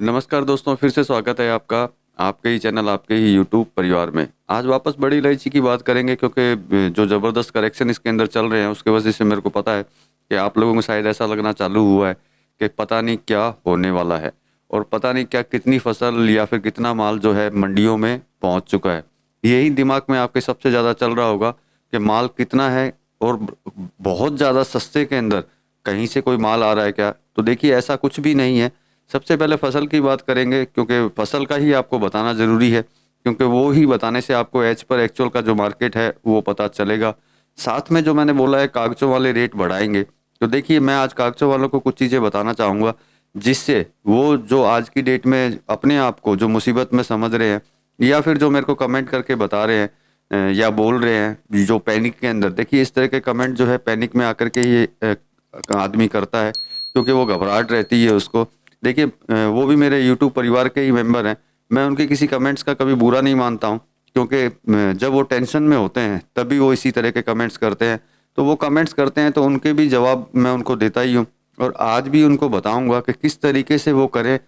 नमस्कार दोस्तों, फिर से स्वागत है आपका आपके ही चैनल, आपके ही यूट्यूब परिवार में। आज वापस बड़ी इलायची की बात करेंगे क्योंकि जो ज़बरदस्त करेक्शन इसके अंदर चल रहे हैं उसके वजह से मेरे को पता है कि आप लोगों को शायद ऐसा लगना चालू हुआ है कि पता नहीं क्या होने वाला है और पता नहीं क्या कितनी फसल या फिर कितना माल जो है मंडियों में पहुंच चुका है। यही दिमाग में आपके सबसे ज़्यादा चल रहा होगा कि माल कितना है और बहुत ज़्यादा सस्ते के अंदर कहीं से कोई माल आ रहा है क्या। तो देखिए, ऐसा कुछ भी नहीं है। सबसे पहले फसल की बात करेंगे क्योंकि फसल का ही आपको बताना ज़रूरी है, क्योंकि वो ही बताने से आपको एज पर एक्चुअल का जो मार्केट है वो पता चलेगा। साथ में जो मैंने बोला है कागज़ों वाले रेट बढ़ाएंगे, तो देखिए मैं आज कागज़ों वालों को कुछ चीज़ें बताना चाहूँगा जिससे वो जो आज की डेट में अपने आप को जो मुसीबत में समझ रहे हैं या फिर जो मेरे को कमेंट करके बता रहे हैं या बोल रहे हैं जो पैनिक के अंदर। देखिए, इस तरह के कमेंट जो है पैनिक में आकर के ये आदमी करता है क्योंकि वो घबराहट रहती है उसको। देखिए, वो भी मेरे यूट्यूब परिवार के ही मेंबर हैं। मैं उनके किसी कमेंट्स का कभी बुरा नहीं मानता हूँ, क्योंकि जब वो टेंशन में होते हैं तभी वो इसी तरह के कमेंट्स करते हैं। तो वो कमेंट्स करते हैं तो उनके भी जवाब मैं उनको देता ही हूँ, और आज भी उनको बताऊंगा कि किस तरीके से वो करें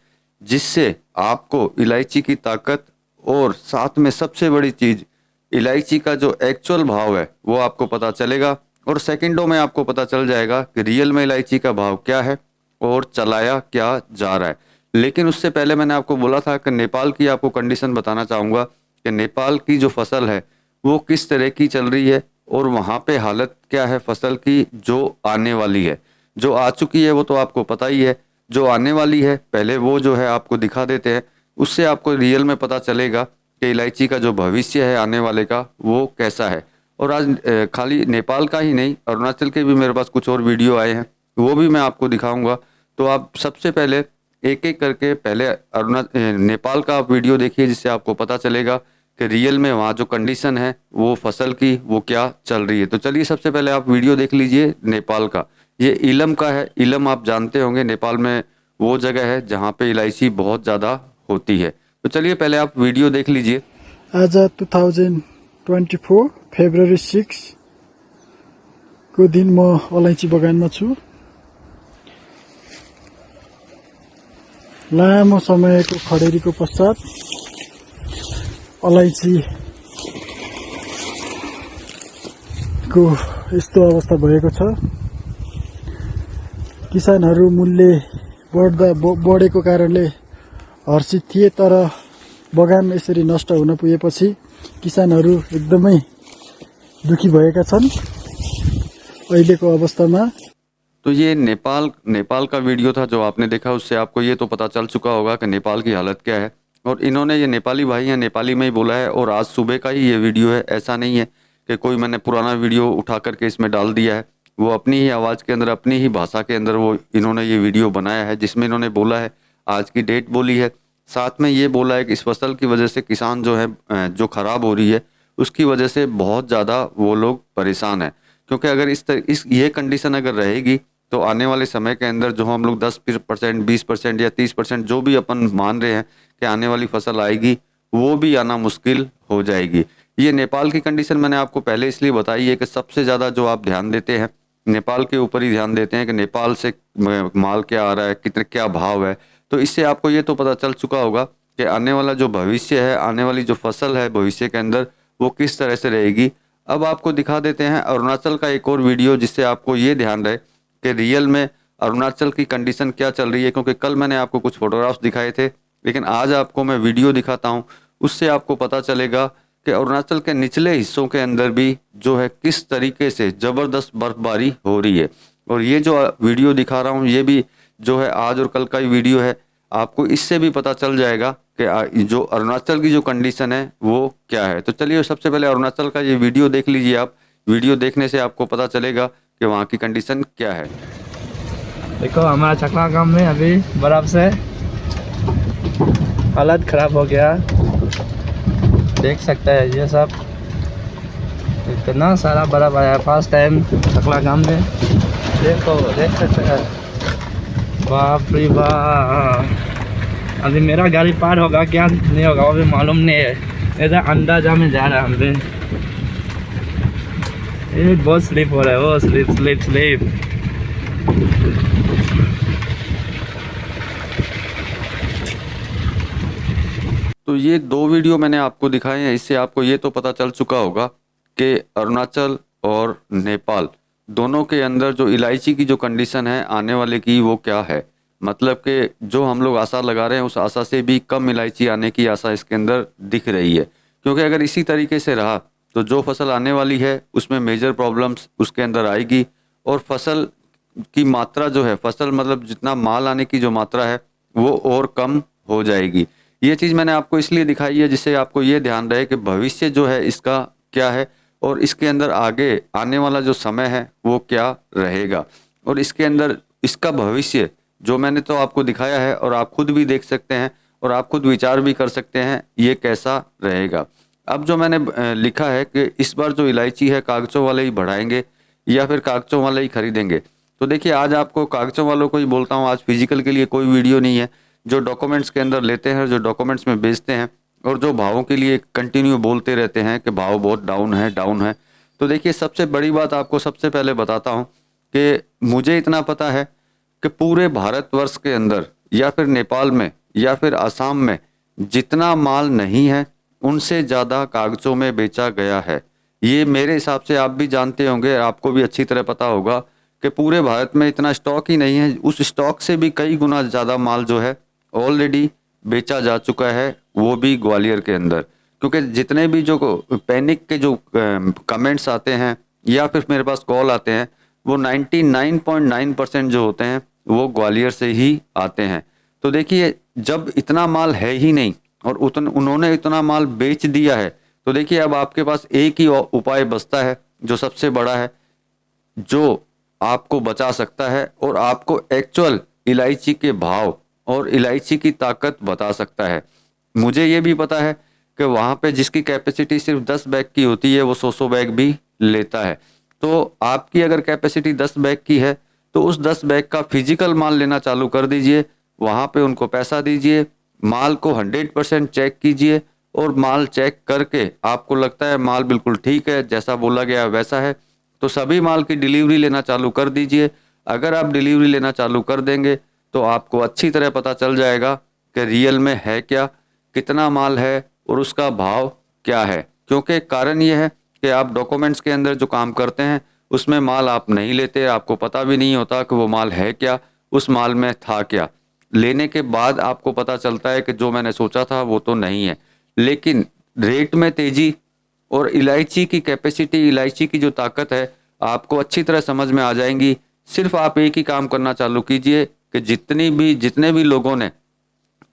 जिससे आपको इलायची की ताकत और साथ में सबसे बड़ी चीज़ इलायची का जो एक्चुअल भाव है वो आपको पता चलेगा, और सेकंडों में आपको पता चल जाएगा कि रियल में इलायची का भाव क्या है और चलाया क्या जा रहा है। लेकिन उससे पहले मैंने आपको बोला था कि नेपाल की आपको कंडीशन बताना चाहूँगा कि नेपाल की जो फसल है वो किस तरह की चल रही है और वहाँ पे हालत क्या है फसल की जो आने वाली है। जो आ चुकी है वो तो आपको पता ही है, जो आने वाली है पहले वो जो है आपको दिखा देते हैं। उससे आपको रियल में पता चलेगा कि इलायची का जो भविष्य है आने वाले का वो कैसा है। और आज खाली नेपाल का ही नहीं, अरुणाचल के भी मेरे पास कुछ और वीडियो आए हैं, वो भी मैं आपको दिखाऊंगा। तो आप सबसे पहले एक एक करके पहले नेपाल का आप वीडियो देखिए, जिससे आपको पता चलेगा कि रियल में वहाँ जो कंडीशन है वो फसल की वो क्या चल रही है। तो चलिए सबसे पहले आप वीडियो देख लीजिए नेपाल का। ये इलम का है। इलम आप जानते होंगे, नेपाल में वो जगह है जहाँ पे इलायची बहुत ज़्यादा होती है। तो चलिए पहले आप वीडियो देख लीजिए। आज 2024 फेब्रुअरी 6 को दिन म अलैँची बगानमा छु। लामो समयको खडेरीको पश्चात अलैँचीको यस्तो अवस्था भएको छ। किसानहरू मूल्य बढेको कारणले हर्षित थिए, तर बगान यसरी नष्ट हुन पुगेपछि किसानहरू एकदमै दुखी भएका छन् अहिलेको अवस्थामा। तो ये नेपाल का वीडियो था जो आपने देखा। उससे आपको ये तो पता चल चुका होगा कि नेपाल की हालत क्या है। और इन्होंने, ये नेपाली भाई हैं, नेपाली में ही बोला है, और आज सुबह का ही ये वीडियो है। ऐसा नहीं है कि कोई मैंने पुराना वीडियो उठा करके इसमें डाल दिया है। वो अपनी ही आवाज़ के अंदर, अपनी ही भाषा के अंदर वो इन्होंने ये वीडियो बनाया है, जिसमें इन्होंने बोला है, आज की डेट बोली है, साथ में ये बोला है कि इस फसल की वजह से किसान जो है जो ख़राब हो रही है उसकी वजह से बहुत ज़्यादा वो लोग परेशान हैं। क्योंकि अगर इस ये कंडीशन अगर रहेगी तो आने वाले समय के अंदर जो हम लोग 10%, 20% या 30% जो भी अपन मान रहे हैं कि आने वाली फसल आएगी, वो भी आना मुश्किल हो जाएगी। ये नेपाल की कंडीशन मैंने आपको पहले इसलिए बताई है कि सबसे ज़्यादा जो आप ध्यान देते हैं नेपाल के ऊपर ही ध्यान देते हैं कि नेपाल से माल क्या आ रहा है, कितने क्या भाव है। तो इससे आपको ये तो पता चल चुका होगा कि आने वाला जो भविष्य है, आने वाली जो फसल है भविष्य के अंदर, वो किस तरह से रहेगी। अब आपको दिखा देते हैं अरुणाचल का एक और वीडियो, जिससे आपको ये ध्यान रहे कि रियल में अरुणाचल की कंडीशन क्या चल रही है। क्योंकि कल मैंने आपको कुछ फोटोग्राफ्स दिखाए थे, लेकिन आज आपको मैं वीडियो दिखाता हूँ। उससे आपको पता चलेगा कि अरुणाचल के निचले हिस्सों के अंदर भी जो है किस तरीके से ज़बरदस्त बर्फबारी हो रही है। और ये जो वीडियो दिखा रहा हूँ ये भी जो है आज और कल का ही वीडियो है। आपको इससे भी पता चल जाएगा कि जो अरुणाचल की जो कंडीशन है वो क्या है। तो चलिए सबसे पहले अरुणाचल का ये वीडियो देख लीजिए आप। वीडियो देखने से आपको पता चलेगा कि वहाँ की कंडीशन क्या है। देखो हमारा चकला गांव में अभी बर्फ से हालत खराब हो गया। देख सकते हैं ये सब, इतना सारा बर्फ आया फर्स्ट टाइम चकला गांव में। देखो देख सकते हैं, बाप रे बाप। अभी मेरा गाड़ी पार होगा क्या नहीं होगा अभी मालूम नहीं है, ऐसा अंदाजा में जा रहा है हमसे। ये बहुत स्लिप हो रहा है, वो स्लिप स्लिप स्लिप। तो ये 2 वीडियो मैंने आपको दिखाए हैं, इससे आपको ये तो पता चल चुका होगा कि अरुणाचल और नेपाल दोनों के अंदर जो इलायची की जो कंडीशन है आने वाले की वो क्या है। मतलब कि जो हम लोग आशा लगा रहे हैं उस आशा से भी कम इलायची आने की आशा इसके अंदर दिख रही है। क्योंकि अगर इसी तरीके से रहा तो जो फसल आने वाली है उसमें मेजर प्रॉब्लम्स उसके अंदर आएगी, और फसल की मात्रा जो है, फसल मतलब जितना माल आने की जो मात्रा है वो और कम हो जाएगी। ये चीज़ मैंने आपको इसलिए दिखाई है जिससे आपको ये ध्यान रहे कि भविष्य जो है इसका क्या है और इसके अंदर आगे आने वाला जो समय है वो क्या रहेगा, और इसके अंदर इसका भविष्य जो मैंने तो आपको दिखाया है और आप खुद भी देख सकते हैं और आप खुद विचार भी कर सकते हैं ये कैसा रहेगा। अब जो मैंने लिखा है कि इस बार जो इलायची है कागजों वाले ही बढ़ाएंगे या फिर कागजों वाले ही खरीदेंगे। तो देखिए आज आपको कागजों वालों को ही बोलता हूँ, आज फिजिकल के लिए कोई वीडियो नहीं है। जो डॉक्यूमेंट्स के अंदर लेते हैं, जो डॉक्यूमेंट्स में बेचते हैं और जो भावों के लिए कंटिन्यू बोलते रहते हैं कि भाव बहुत डाउन है डाउन है। तो देखिए सबसे बड़ी बात आपको सबसे पहले बताता हूँ कि मुझे इतना पता है कि पूरे भारतवर्ष के अंदर या फिर नेपाल में या फिर असम में जितना माल नहीं है उनसे ज़्यादा कागजों में बेचा गया है। ये मेरे हिसाब से आप भी जानते होंगे, आपको भी अच्छी तरह पता होगा कि पूरे भारत में इतना स्टॉक ही नहीं है, उस स्टॉक से भी कई गुना ज़्यादा माल जो है ऑलरेडी बेचा जा चुका है, वो भी ग्वालियर के अंदर। क्योंकि जितने भी जो पैनिक के जो कमेंट्स आते हैं या फिर मेरे पास कॉल आते हैं वो 99.9% जो होते हैं वो ग्वालियर से ही आते हैं। तो देखिए जब इतना माल है ही नहीं और उन्होंने इतना माल बेच दिया है तो देखिए अब आपके पास एक ही उपाय बचता है जो सबसे बड़ा है, जो आपको बचा सकता है और आपको एक्चुअल इलायची के भाव और इलायची की ताकत बता सकता है। मुझे ये भी पता है कि वहाँ पे जिसकी कैपेसिटी सिर्फ 10 बैग की होती है वो 100 बैग भी लेता है। तो आपकी अगर कैपेसिटी 10 बैग की है तो उस 10 बैग का फिजिकल माल लेना चालू कर दीजिए, वहाँ पे उनको पैसा दीजिए, माल को 100% चेक कीजिए और माल चेक करके आपको लगता है माल बिल्कुल ठीक है, जैसा बोला गया वैसा है, तो सभी माल की डिलीवरी लेना चालू कर दीजिए। अगर आप डिलीवरी लेना चालू कर देंगे तो आपको अच्छी तरह पता चल जाएगा कि रियल में है क्या, कितना माल है और उसका भाव क्या है। क्योंकि कारण ये है कि आप डॉक्यूमेंट्स के अंदर जो काम करते हैं उसमें माल आप नहीं लेते, आपको पता भी नहीं होता कि वो माल है क्या, उस माल में था क्या। लेने के बाद आपको पता चलता है कि जो मैंने सोचा था वो तो नहीं है। लेकिन रेट में तेजी और इलायची की कैपेसिटी, इलायची की जो ताकत है आपको अच्छी तरह समझ में आ जाएंगी। सिर्फ आप एक ही काम करना चालू कीजिए कि जितने भी लोगों ने,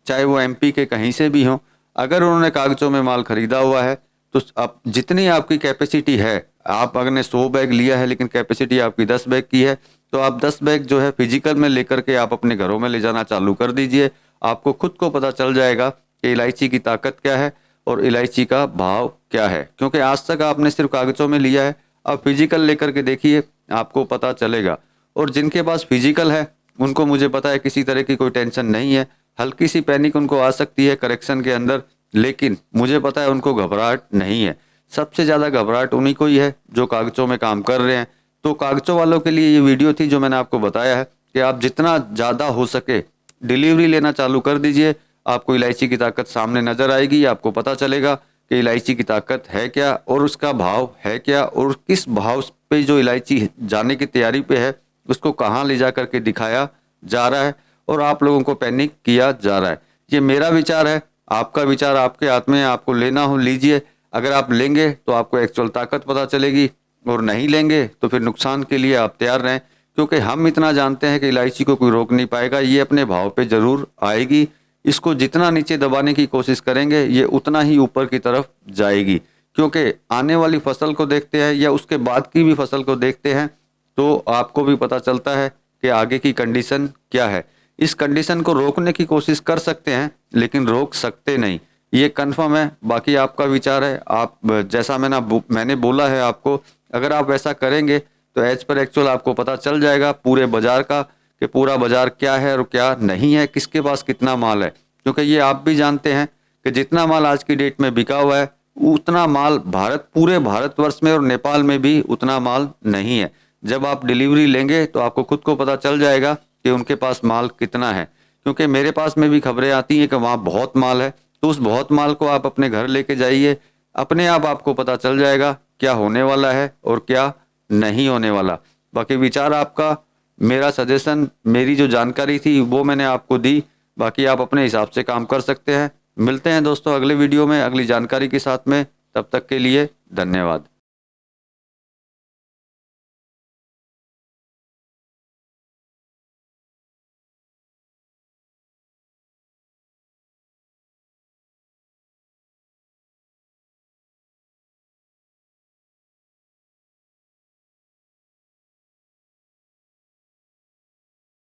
चाहे वो एमपी के कहीं से भी हों, अगर उन्होंने कागजों में माल खरीदा हुआ है तो अब जितनी आपकी कैपेसिटी है, आप अगर ने 100 बैग लिया है लेकिन कैपेसिटी आपकी 10 बैग की है तो आप 10 बैग जो है फिजिकल में लेकर के आप अपने घरों में ले जाना चालू कर दीजिए। आपको खुद को पता चल जाएगा कि इलायची की ताकत क्या है और इलायची का भाव क्या है। क्योंकि आज तक आपने सिर्फ कागजों में लिया है, अब फिजिकल लेकर के देखिए आपको पता चलेगा। और जिनके पास फिजिकल है उनको मुझे पता है किसी तरह की कोई टेंशन नहीं है, हल्की सी पैनिक उनको आ सकती है करेक्शन के अंदर, लेकिन मुझे पता है उनको घबराहट नहीं है। सबसे ज़्यादा घबराहट उन्हीं को ही है जो कागजों में काम कर रहे हैं। तो कागजों वालों के लिए ये वीडियो थी जो मैंने आपको बताया है कि आप जितना ज़्यादा हो सके डिलीवरी लेना चालू कर दीजिए, आपको इलायची की ताकत सामने नज़र आएगी, आपको पता चलेगा कि इलायची की ताकत है क्या और उसका भाव है क्या और किस भाव पे जो इलायची जाने की तैयारी पे है उसको कहाँ ले जा करके दिखाया जा रहा है और आप लोगों को पैनिक किया जा रहा है। ये मेरा विचार है, आपका विचार आपके हाथ में है, आपको लेना हो लीजिए। अगर आप लेंगे तो आपको एक्चुअल ताकत पता चलेगी और नहीं लेंगे तो फिर नुकसान के लिए आप तैयार रहें। क्योंकि हम इतना जानते हैं कि इलायची को कोई रोक नहीं पाएगा, ये अपने भाव पे ज़रूर आएगी। इसको जितना नीचे दबाने की कोशिश करेंगे ये उतना ही ऊपर की तरफ जाएगी। क्योंकि आने वाली फसल को देखते हैं या उसके बाद की भी फसल को देखते हैं तो आपको भी पता चलता है कि आगे की कंडीशन क्या है। इस कंडीशन को रोकने की कोशिश कर सकते हैं लेकिन रोक सकते नहीं, ये कंफर्म है। बाकी आपका विचार है, आप जैसा मैंने बोला है आपको, अगर आप वैसा करेंगे तो एज पर एक्चुअल आपको पता चल जाएगा पूरे बाजार का कि पूरा बाजार क्या है और क्या नहीं है, किसके पास कितना माल है। क्योंकि ये आप भी जानते हैं कि जितना माल आज की डेट में बिका हुआ है उतना माल पूरे भारतवर्ष में और नेपाल में भी उतना माल नहीं है। जब आप डिलीवरी लेंगे तो आपको खुद को पता चल जाएगा कि उनके पास माल कितना है। क्योंकि मेरे पास में भी खबरें आती हैं कि वहाँ बहुत माल है तो उस बहुत माल को आप अपने घर लेके जाइए, अपने आप आपको पता चल जाएगा क्या होने वाला है और क्या नहीं होने वाला। बाकी विचार आपका, मेरा सजेशन, मेरी जो जानकारी थी वो मैंने आपको दी, बाकी आप अपने हिसाब से काम कर सकते हैं। मिलते हैं दोस्तों अगले वीडियो में अगली जानकारी के साथ में, तब तक के लिए धन्यवाद।